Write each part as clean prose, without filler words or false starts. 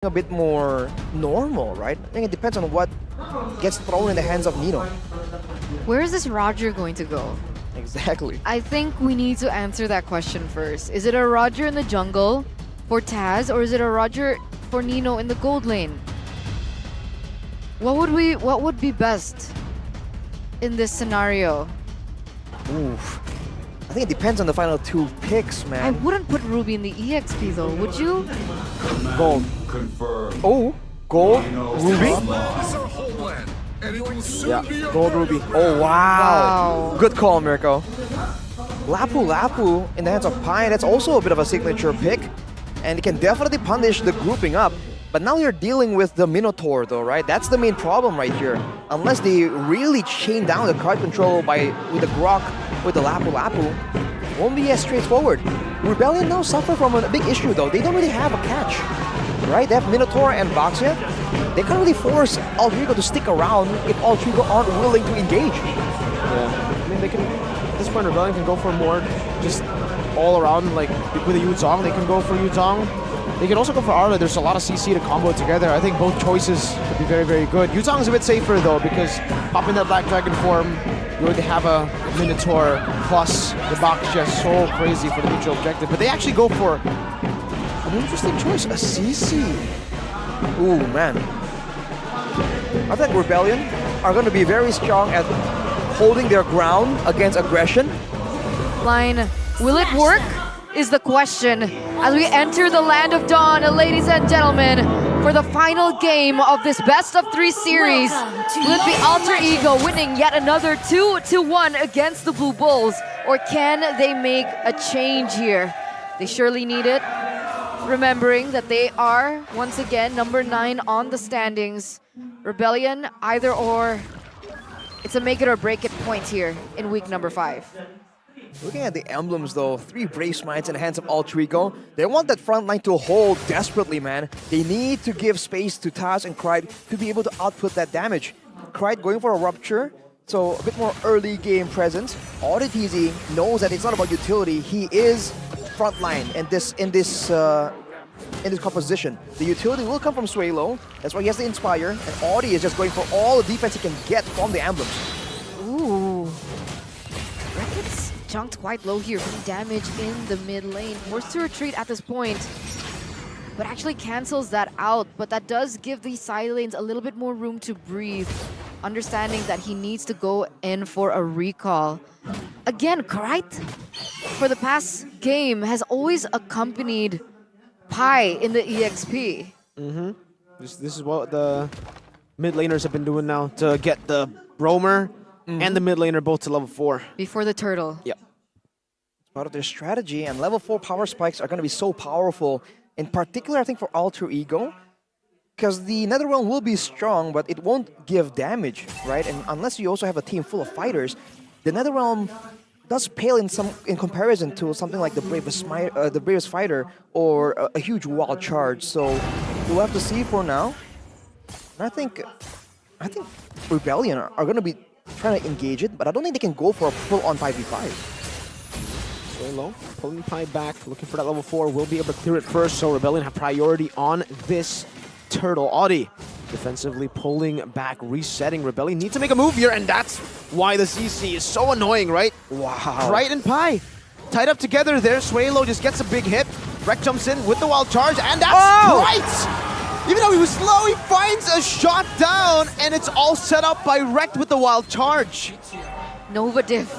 a bit more normal, right? I think it depends on what gets thrown in the hands of Nino. Where is this Roger going to go? Exactly. I think we need to answer that question first. Is it a Roger in the jungle for Taz, or is it a Roger for Nino in the gold lane? What would be best in this scenario? Oof. I think it depends on the final two picks, I man. wouldn't put Ruby in the EXP though, would you? Gold. Oh, gold, Ruby. Yeah, gold Ruby. Oh, wow. Wow. Good call, Mirko. Lapu Lapu in the hands of Pi, that's also a bit of a signature pick. And it can definitely punish the grouping up. But now you're dealing with the Minotaur though, right? That's the main problem right here. Unless they really chain down the card control with the Grok, with the Lapu Lapu, it won't be as straightforward. Rebellion now suffer from a big issue though. They don't really have a catch, right? They have Minotaur and Boxia. They can't really force Altrigo to stick around if Altrigo aren't willing to engage. Yeah, I mean they can. At this point, Rebellion can go for more, just all around. Like with a Yuzong, they can go for Yuzong. They can also go for Arla. There's a lot of CC to combo together. I think both choices could be very, very good. Yuzong is a bit safer though because popping that Black Dragon form, you already have a Minotaur plus the box just so crazy for the neutral objective. But they actually go for an interesting choice, a CC. Ooh, man. I think Rebellion are going to be very strong at holding their ground against aggression. Line, will it work? Is the question as we enter the land of dawn, ladies and gentlemen, for the final game of this best of 3 series. Will it be Alter Ego winning yet another 2-1 against the Blue Bulls, or can they make a change here? They surely need it, remembering that they are once again number 9 on the standings. Rebellion, either or. It's a make it or break it point here in week number 5. Looking at the emblems though, 3 Brave Smites in the hands of Altrigo. They want that front line to hold desperately, man. They need to give space to Taz and Kride to be able to output that damage. Kride going for a Rupture, so a bit more early game presence. Auditizi knows that it's not about utility. He is front line in this composition. The utility will come from Suelo. That's why he has to Inspire, and Audi is just going for all the defense he can get from the emblems. Ooh. Racket's junked quite low here, putting damage in the mid lane. Forced to retreat at this point, but actually cancels that out. But that does give the side lanes a little bit more room to breathe, understanding that he needs to go in for a recall. Again, Krite, for the past game, has always accompanied Pi in the EXP. Mm-hmm. This is what the mid laners have been doing now to get the roamer and the mid laner both to level 4. Before the turtle. Yep. It's part of their strategy, and level 4 power spikes are going to be so powerful. In particular, I think for Alter Ego, because the Netherrealm will be strong, but it won't give damage, right? And unless you also have a team full of fighters, the Netherrealm does pale in comparison to something like the bravest fighter or a huge wild charge. So we'll have to see for now. And I think Rebellion are going to be trying to engage it, but I don't think they can go for a full-on 5v5. Suelo pulling Pi back, looking for that level 4. Will be able to clear it first, so Rebellion have priority on this turtle. Audi defensively pulling back, resetting. Rebellion need to make a move here, and that's why the CC is so annoying, right? Wow. Krite and Pi tied up together there. Suelo just gets a big hit. Rek jumps in with the wild charge, and that's Krite! Even though he was slow, he finds a shot down, and it's all set up by Rekt with the wild charge. Nova diff.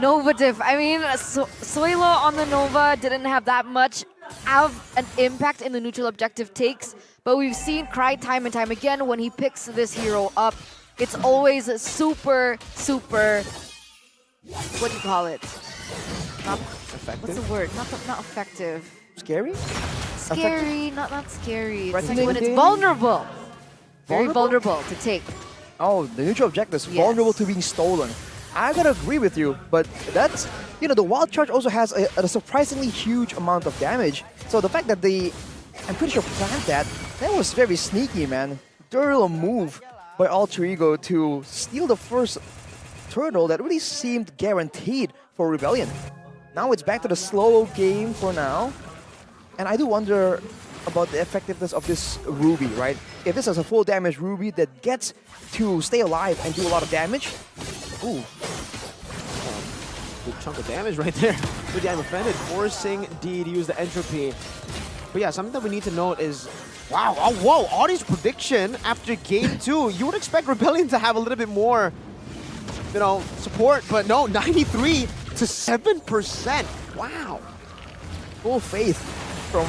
Nova diff. I mean, Suelo on the Nova didn't have that much of an impact in the neutral objective takes, but we've seen Krite time and time again when he picks this hero up. It's always super, what do you call it? Not Effective? What's the word? Not effective. Scary? Scary, not scary. It's like Threatening? when it's vulnerable. Very vulnerable to take. Oh, the neutral objective is Yes. vulnerable to being stolen. I gotta agree with you, but that's, the wild charge also has a surprisingly huge amount of damage. So the fact that I'm pretty sure planned that was very sneaky, man. Dirty move by Alter Ego to steal the first turtle that really seemed guaranteed for Rebellion. Now it's back to the slow game for now. And I do wonder about the effectiveness of this Ruby, right? If this is a full damage Ruby that gets to stay alive and do a lot of damage, ooh. Good chunk of damage right there. Good damn offended, forcing D to use the entropy. But yeah, something that we need to note is, wow, oh, whoa, Audie's prediction after game 2. You would expect Rebellion to have a little bit more, you know, support, but no, 93 to 7%. Wow. Full faith from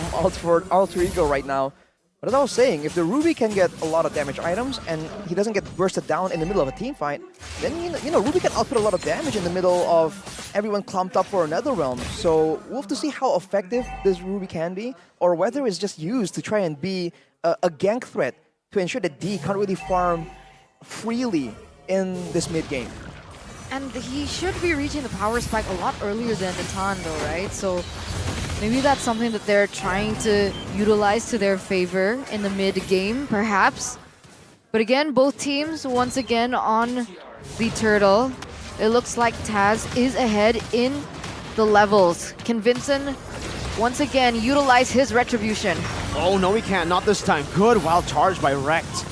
Alter Ego right now. But as I was saying, if the Ruby can get a lot of damage items and he doesn't get bursted down in the middle of a team fight, then you know Ruby can output a lot of damage in the middle of everyone clumped up for another realm. So we'll have to see how effective this Ruby can be, or whether it's just used to try and be a gank threat to ensure that D can't really farm freely in this mid game. And he should be reaching the power spike a lot earlier than Natan though, right? So maybe that's something that they're trying to utilize to their favor in the mid game, perhaps. But again, both teams once again on the turtle. It looks like Taz is ahead in the levels. Can Vincent once again utilize his retribution? Oh, no, he can't. Not this time. Good wild charge by Rekt.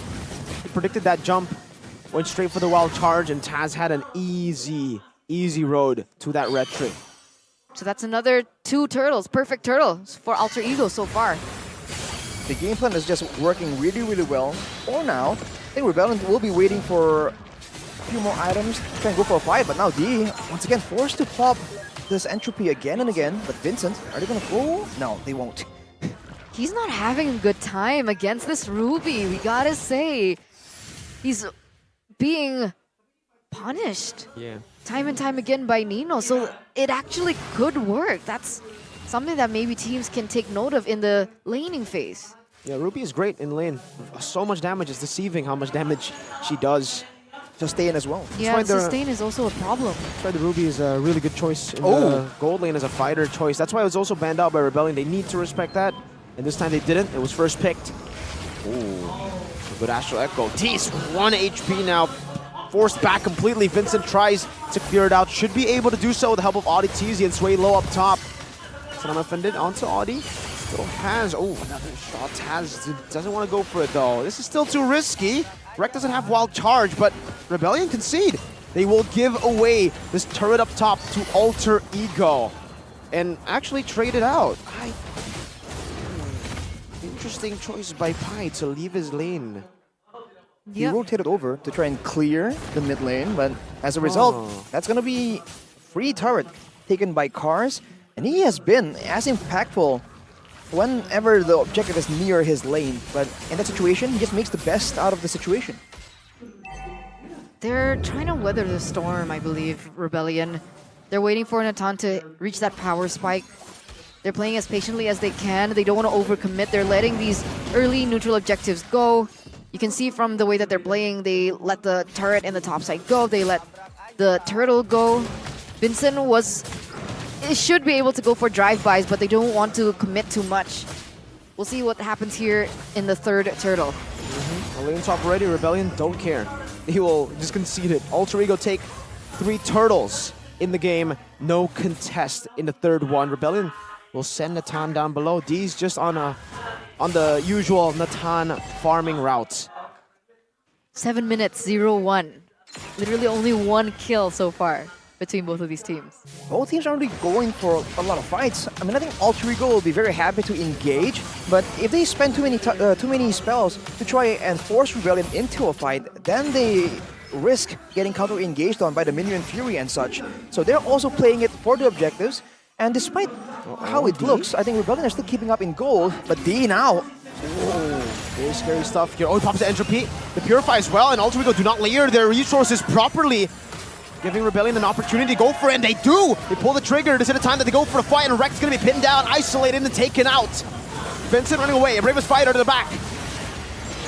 He predicted that jump, went straight for the wild charge, and Taz had an easy road to that retri. So that's another 2 turtles, perfect turtles for Alter Ego so far. The game plan is just working really, really well. For now, I think Rebellion will be waiting for a few more items to try and go for a fight, but now D, once again, forced to pop this entropy again and again. But Vincent, are they gonna go? No, they won't. He's not having a good time against this Ruby, we gotta say. He's being punished. Yeah. Time and time again by Nino, so it actually could work. That's something that maybe teams can take note of in the laning phase. Yeah, Ruby is great in lane. So much damage. It's deceiving how much damage she does. Sustain as well. Yeah, sustain is also a problem. That's why the Ruby is a really good choice in the gold lane as a fighter choice. That's why it was also banned out by Rebellion. They need to respect that. And this time they didn't. It was first picked. Ooh, good Astral Echo. T's 1 HP now. Forced back completely. Vincent tries to clear it out. Should be able to do so with the help of Audi Teasy and Sway low up top. So I'm offended onto Audi. Still has, oh, another shot. Taz doesn't want to go for it though. This is still too risky. Rekt doesn't have wild charge, but Rebellion concede. They will give away this turret up top to Alter Ego and actually trade it out. Interesting choice by Pi to leave his lane. He rotated over to try and clear the mid lane, but as a result, that's going to be free turret taken by Cars, and he has been as impactful whenever the objective is near his lane, but in that situation, he just makes the best out of the situation. They're trying to weather the storm, I believe, Rebellion. They're waiting for Natan to reach that power spike. They're playing as patiently as they can. They don't want to overcommit. They're letting these early neutral objectives go. You can see from the way that they're playing, they let the turret and the top side go. They let the turtle go. Vincent should be able to go for drive-bys, but they don't want to commit too much. We'll see what happens here in the third turtle. Lane top already, Rebellion don't care. He will just concede it. Alter Ego take 3 turtles in the game. No contest in the third one. Rebellion will send Natan down below. D's just on the usual Natan farming route. 7 minutes, 0-1. Literally only 1 kill so far between both of these teams. Both teams aren't really going for a lot of fights. I mean, I think Alter Ego will be very happy to engage, but if they spend too many spells to try and force Rebellion into a fight, then they risk getting counter-engaged on by the Minion Fury and such. So they're also playing it for the objectives, and despite how it looks, I think Rebellion are still keeping up in gold, but D now... Oh, very scary stuff here. Oh, he pops the Entropy. The Purify as well, and Alter Ego do not layer their resources properly, giving Rebellion an opportunity to go for it, and they do! They pull the trigger. This is the time that they go for a fight, and Rekt's gonna be pinned down, isolated, and taken out. Vincent running away, a Bravest Fighter to the back.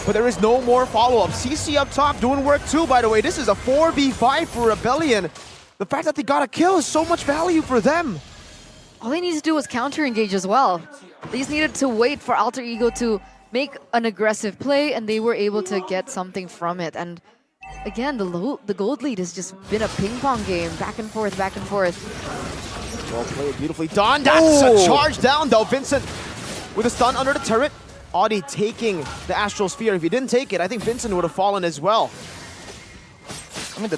But there is no more follow-up. CC up top doing work too, by the way. This is a 4v5 for Rebellion. The fact that they got a kill is so much value for them. All they need to do was counter-engage as well. They just needed to wait for Alter Ego to make an aggressive play, and they were able to get something from it. And again, the gold lead has just been a ping-pong game, back and forth, back and forth. Well played, beautifully done. That's a charge down, though. Vincent with a stun under the turret. Audi taking the Astral Sphere. If he didn't take it, I think Vincent would have fallen as well. I mean,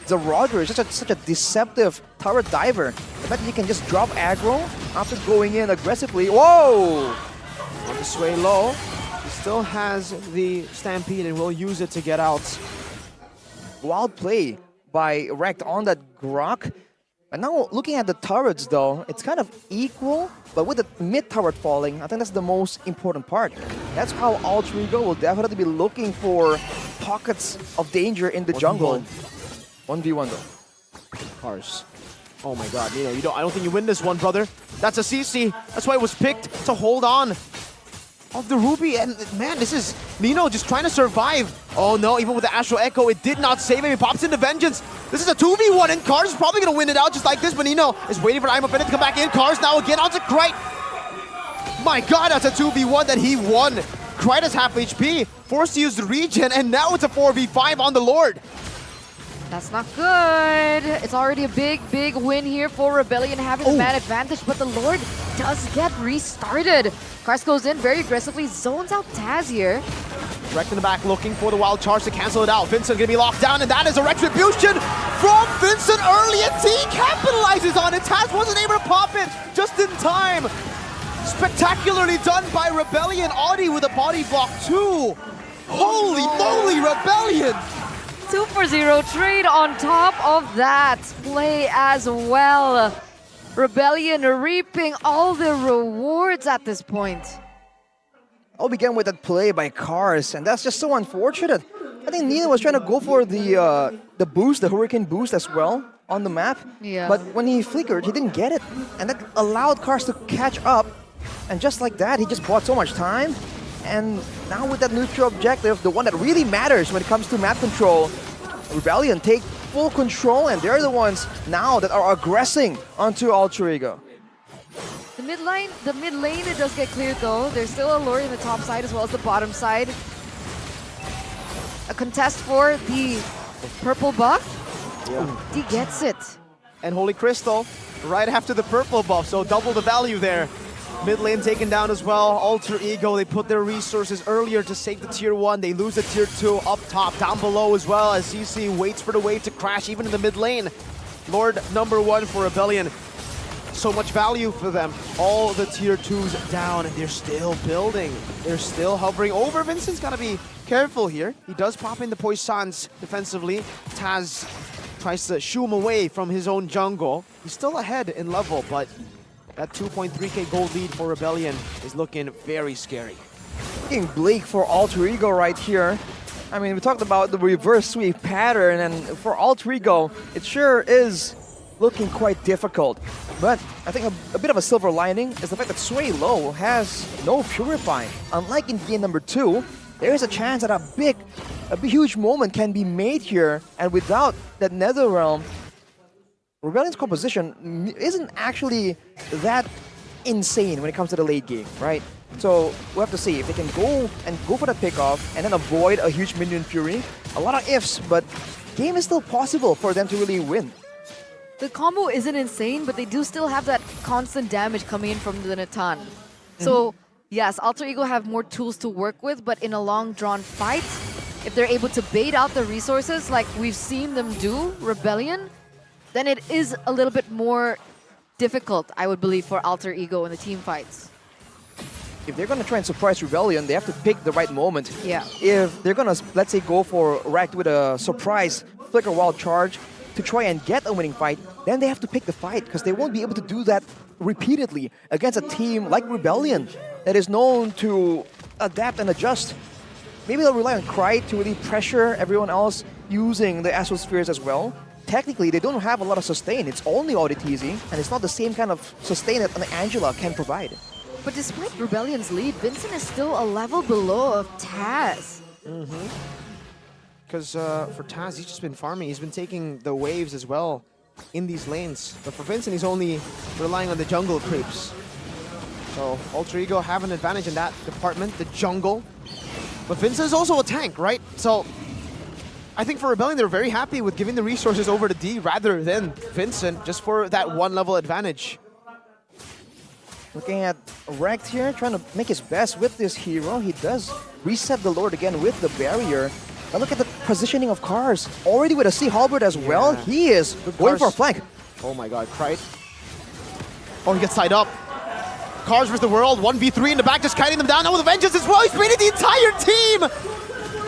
the Roger is such a deceptive turret diver. The fact that he can just drop aggro after going in aggressively. Whoa! On the sway low. He still has the Stampede and will use it to get out. Wild play by Rekt on that Grok. And now looking at the turrets though, it's kind of equal, but with the mid turret falling, I think that's the most important part. That's how Alter Ego will definitely be looking for pockets of danger in the jungle. 1v1 though. Cars. Oh my god, Nino, I don't think you win this one, brother. That's a CC. That's why it was picked to hold on of the Ruby. And man, this is Nino just trying to survive. Oh no, even with the Astral Echo, it did not save him. He pops into Vengeance. This is a 2v1, and Cars is probably going to win it out just like this, but Nino is waiting for I'm Bennett to come back in. Cars now again onto Krite. My god, that's a 2v1 that he won. Krite is half HP, forced to use the regen, and now it's a 4v5 on the Lord. That's not good. It's already a big win here for Rebellion having the man advantage, but the Lord does get restarted. Cars goes in very aggressively, zones out Taz here. Rekt in the back looking for the wild charge to cancel it out. Vincent gonna be locked down, and that is a retribution from Vincent early, and T capitalizes on it. Taz wasn't able to pop it just in time. Spectacularly done by Rebellion. Audi with a body block too. Holy moly, Rebellion! 2 for 0 trade on top of that play as well. Rebellion reaping all the rewards at this point. All began with that play by Cars, and that's just so unfortunate. I think Nina was trying to go for the boost, the Hurricane boost as well on the map. Yeah. But when he flickered, he didn't get it, and that allowed Cars to catch up. And just like that, he just bought so much time. And now with that neutral objective, the one that really matters when it comes to map control, Rebellion take full control, and they're the ones now that are aggressing onto Alter Ego. The mid lane, it does get cleared though. There's still a Lord in the top side as well as the bottom side. A contest for the purple buff. Yeah. He gets it. And Holy Crystal right after the purple buff, so double the value there. Mid lane taken down as well. Alter Ego, they put their resources earlier to save the tier 1. They lose the tier 2 up top, down below as well, as CC waits for the wave to crash even in the mid lane. Lord #1 for Rebellion. So much value for them. All the tier 2s down, and they're still building. They're still hovering over. Vincent's got to be careful here. He does pop in the Poissons defensively. Taz tries to shoo him away from his own jungle. He's still ahead in level, but that 2.3k gold lead for Rebellion is looking very scary. Looking bleak for Alter Ego right here. I mean, we talked about the reverse sweep pattern, and for Alter Ego, it sure is looking quite difficult. But I think a bit of a silver lining is the fact that Sway Low has no Purify. Unlike in game number 2, there is a chance that a huge moment can be made here, and without that Netherrealm, Rebellion's composition isn't actually that insane when it comes to the late game, right? So we'll have to see if they can go for the pickoff and then avoid a huge minion fury. A lot of ifs, but game is still possible for them to really win. The combo isn't insane, but they do still have that constant damage coming in from the Natan. So yes, Alter Ego have more tools to work with, but in a long drawn fight, if they're able to bait out the resources like we've seen them do, Rebellion, then it is a little bit more difficult, I would believe, for Alter Ego in the team fights. If they're going to try and surprise Rebellion, they have to pick the right moment. Yeah. If they're going to, let's say, go for Rekt with a surprise Flicker Wild Charge to try and get a winning fight, then they have to pick the fight, because they won't be able to do that repeatedly against a team like Rebellion that is known to adapt and adjust. Maybe they'll rely on Krite to really pressure everyone else using the Astral Spheres as well. Technically, they don't have a lot of sustain. It's only ODTZ, and it's not the same kind of sustain that an Angela can provide. But despite Rebellion's lead, Vincent is still a level below of Taz. Because for Taz, he's just been farming. He's been taking the waves as well in these lanes. But for Vincent, he's only relying on the jungle creeps. So Alter Ego have an advantage in that department, the jungle. But Vincent is also a tank, right? So I think for Rebellion, they're very happy with giving the resources over to D rather than Vincent, just for that one level advantage. Looking at Rekt here, trying to make his best with this hero. He does reset the Lord again with the barrier. But look at the positioning of Cars. Already with a Sea Halberd as well. He is going for a flank. Oh my god, Krite. Oh, he gets tied up. Cars versus the world, 1v3 in the back, just kiting them down. Now with a vengeance as well, he's baited the entire team!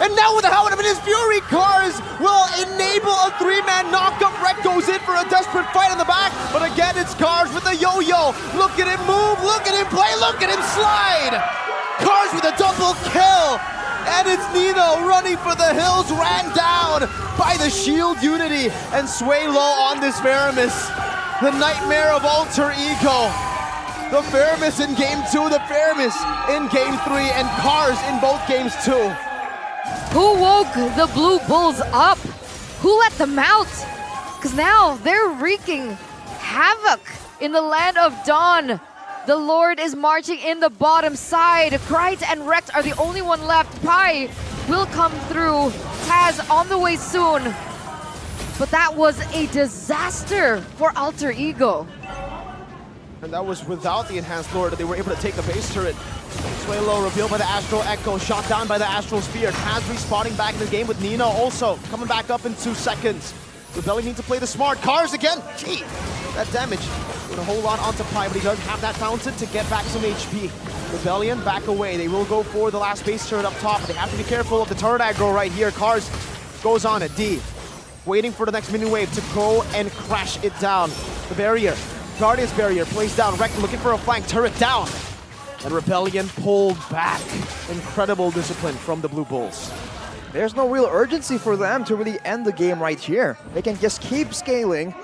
And now with the Helmet of his Fury, Cars will enable a 3-man knockup. Rekt goes in for a desperate fight in the back, but again it's Cars with the yo-yo. Look at him move, look at him play, look at him slide! Cars with a double kill! And it's Nino running for the hills, ran down by the shield unity, and Sway low on this Veramis. The nightmare of Alter Ego. The Veramis in game 2, the Veramis in game 3, and Cars in both games too. Who woke the Blue Bulls up? Who let them out? Because now they're wreaking havoc in the land of Dawn. The Lord is marching in the bottom side. Krite and Rekt are the only one left. Pi will come through. Taz on the way soon. But that was a disaster for Alter Ego. And that was without the Enhanced Lord that they were able to take the base turret. Sway low, revealed by the Astral Echo, shot down by the Astral Spear. Taz respawning back in the game with Nino also coming back up in 2 seconds. Rebellion need to play the smart. Cars again, gee, that damage. Gonna hold on onto Pi, but he does have that fountain to get back some HP. Rebellion back away. They will go for the last base turret up top. They have to be careful of the turret aggro right here. Cars goes on it. D waiting for the next mini wave to go and crash it down. The barrier, Guardian's barrier plays down. Rekt looking for a flank, turret down. And Rebellion pulled back. Incredible discipline from the Blue Bulls. There's no real urgency for them to really end the game right here. They can just keep scaling,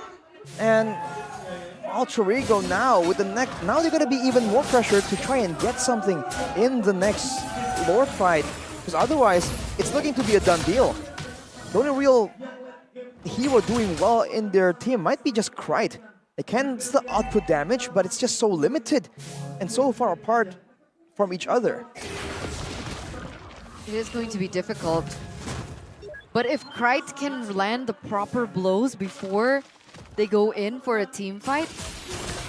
and Alter Ego now with the next. Now they're gonna be even more pressured to try and get something in the next Lord fight, because otherwise it's looking to be a done deal. The only real hero doing well in their team might be just Krite. They can still output damage, but it's just so limited and so far apart from each other. It is going to be difficult. But if Krite can land the proper blows before they go in for a team fight,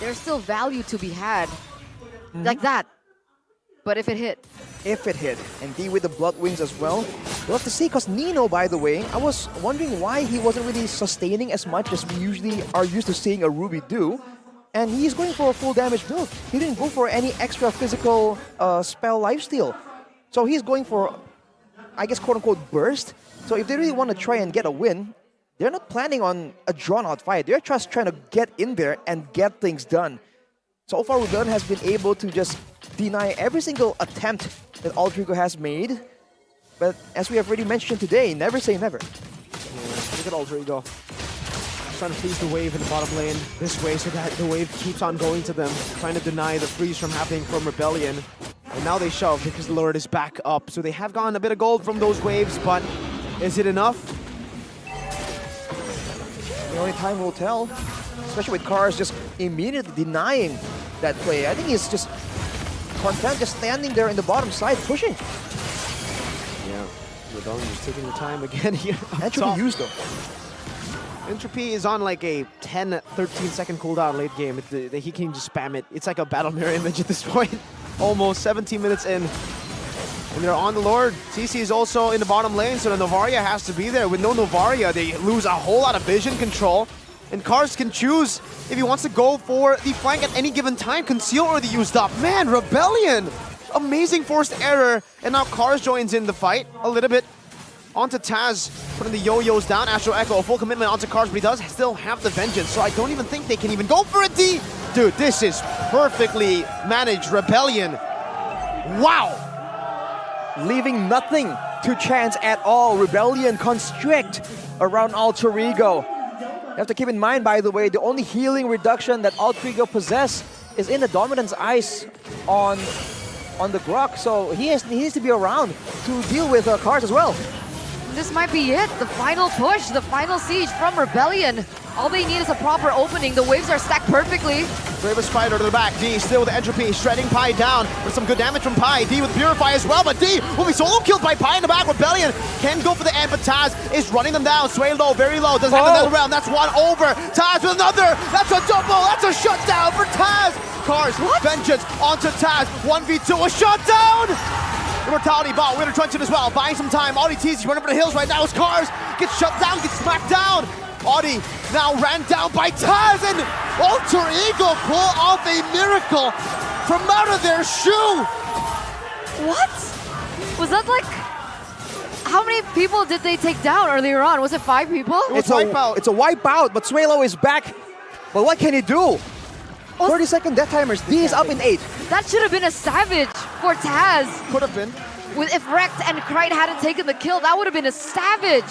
there's still value to be had. Like that. But if it hit. If it hit. And D with the Blood Wings as well. We'll have to see, because Nino, by the way, I was wondering why he wasn't really sustaining as much as we usually are used to seeing a Ruby do. And he's going for a full damage build. He didn't go for any extra physical spell lifesteal. So he's going for, I guess, quote-unquote burst. So if they really want to try and get a win, they're not planning on a drawn-out fight. They're just trying to get in there and get things done. So far, Rebellion has been able to just deny every single attempt that Alter Ego has made. But as we have already mentioned today, never say never. Yeah, look at Alter Ego. Trying to freeze the wave in the bottom lane this way so that the wave keeps on going to them. Trying to deny the freeze from happening from Rebellion. And now they shove because the Lord is back up. So they have gotten a bit of gold from those waves, but is it enough? The only time will tell. Especially with Cars just immediately denying that play. I think he's just content, just standing there in the bottom side, pushing. Yeah, Rebellion is taking the time again here. Entropy used though. Entropy is on like a 10-13 second cooldown late game. He can just spam it. It's like a battle mirror image at this point. Almost 17 minutes in. And they're on the Lord. CC is also in the bottom lane, so the Novaria has to be there. With no Novaria, they lose a whole lot of vision control. And Cars can choose if he wants to go for the flank at any given time. Conceal already used up. Man, Rebellion! Amazing forced error. And now Cars joins in the fight a little bit. Onto Taz, putting the yo-yos down. Astral Echo, a full commitment onto Cars, but he does still have the Vengeance, so I don't even think they can even go for a D. Dude, this is perfectly managed Rebellion. Wow! Leaving nothing to chance at all. Rebellion constrict around Alter Ego. You have to keep in mind, by the way, the only healing reduction that Alter Ego possess is in the Dominance Ice on the Grok, so he needs to be around to deal with Cars as well. This might be it, the final push, the final siege from Rebellion. All they need is a proper opening. The waves are stacked perfectly. Bravest Spider to the back. D still with the Entropy, shredding Pi down with some good damage from Pi. D with Purify as well, but D will be solo killed by Pi in the back. Rebellion can go for the end, but Taz is running them down. Sway low, very low, doesn't have another round. That's one over. Taz with another. That's a double. That's a shutdown for Taz. Cars. Vengeance onto Taz. 1v2, a shutdown! Immortality bot, Winter Truncheon as well, buying some time. Audi teases, running for the hills right now as Cars gets shut down, gets smacked down. Audi now ran down by Taz, and Alter Ego pull off a miracle from out of their shoe. What? Was that like... How many people did they take down earlier on? Was it 5 people? It's a wipeout, but Suelo is back. But what can he do? 30-second death timers. D is up in 8. That should have been a savage for Taz. Could have been. If Rekt and Krite hadn't taken the kill, that would have been a savage.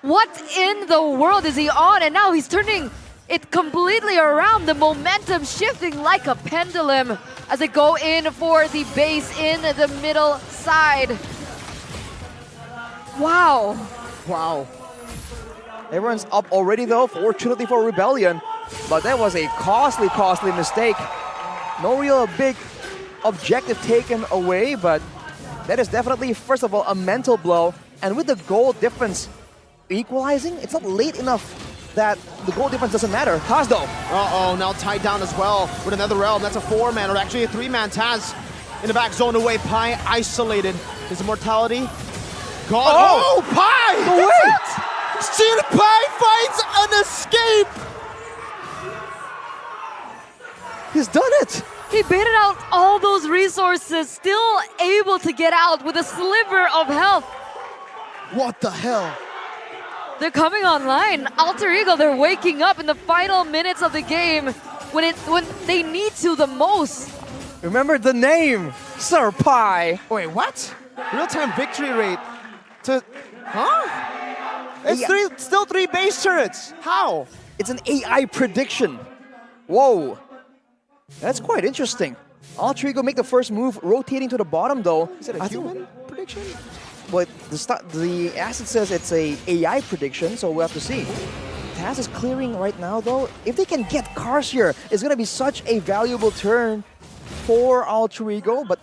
What in the world is he on? And now he's turning it completely around. The momentum shifting like a pendulum as they go in for the base in the middle side. Wow. Wow. Everyone's up already though, fortunately for Rebellion. But that was a costly mistake. No real big objective taken away, but that is definitely, first of all, a mental blow. And with the goal difference equalizing, it's not late enough that the goal difference doesn't matter. Taz though. Uh-oh, now tied down as well with another realm. That's a 4-man, or actually a 3-man. Taz in the back zone away. Pi isolated. His immortality gone. Oh, Pi! No way! Steel Pi finds an escape! He's done it! He baited out all those resources, still able to get out with a sliver of health. What the hell? They're coming online. Alter Ego, they're waking up in the final minutes of the game when they need to the most. Remember the name, Sir Pi. Wait, what? Real-time victory rate to... Huh? It's still 3 base turrets. How? It's an AI prediction. Whoa. That's quite interesting. Alter Ego make the first move, rotating to the bottom though. Is it a human prediction? But the asset says it's a AI prediction, so we'll have to see. Taz is clearing right now though. If they can get cars here, it's gonna be such a valuable turn for Alter Ego, but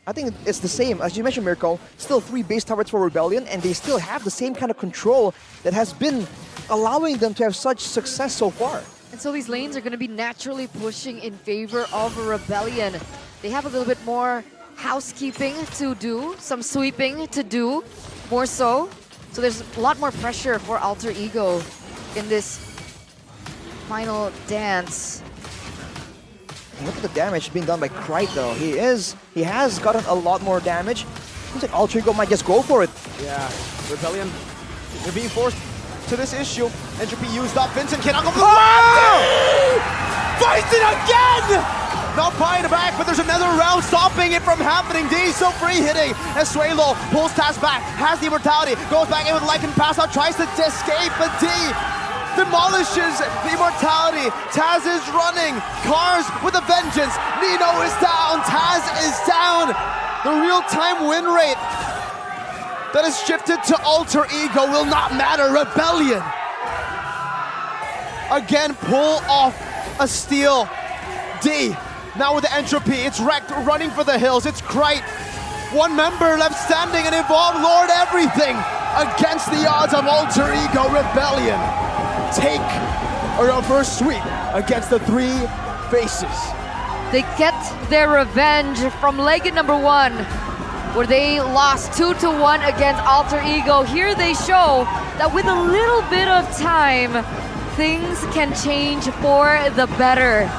I think it's the same. As you mentioned, Mirko, still 3 base turrets for Rebellion, and they still have the same kind of control that has been allowing them to have such success so far. And so these lanes are going to be naturally pushing in favor of Rebellion. They have a little bit more housekeeping to do, some sweeping to do, more so. So there's a lot more pressure for Alter Ego in this final dance. Look at the damage being done by Krite though. He has gotten a lot more damage. Seems like Alter Ego might just go for it. Yeah, Rebellion, they're being forced to this issue. Entropy used up. Vincent cannot go for the Fights it again! Not Pi in the back, but there's another round stopping it from happening. D so free hitting as Suelo pulls Taz back, has the immortality, goes back in with Lycan pass out, tries to escape, but D demolishes the immortality. Taz is running. Cars with a vengeance. Nino is down. Taz is down. The real-time win rate that has shifted to Alter Ego will not matter. Rebellion again pull off a steal. D now with the entropy. It's Rekt running for the hills. It's Krite. 1 member left standing and Evolve Lord everything against the odds of Alter Ego. Rebellion take a first sweep against the 3 faces. They get their revenge from leg number 1, where they lost 2-1 against Alter Ego. Here they show that with a little bit of time, things can change for the better.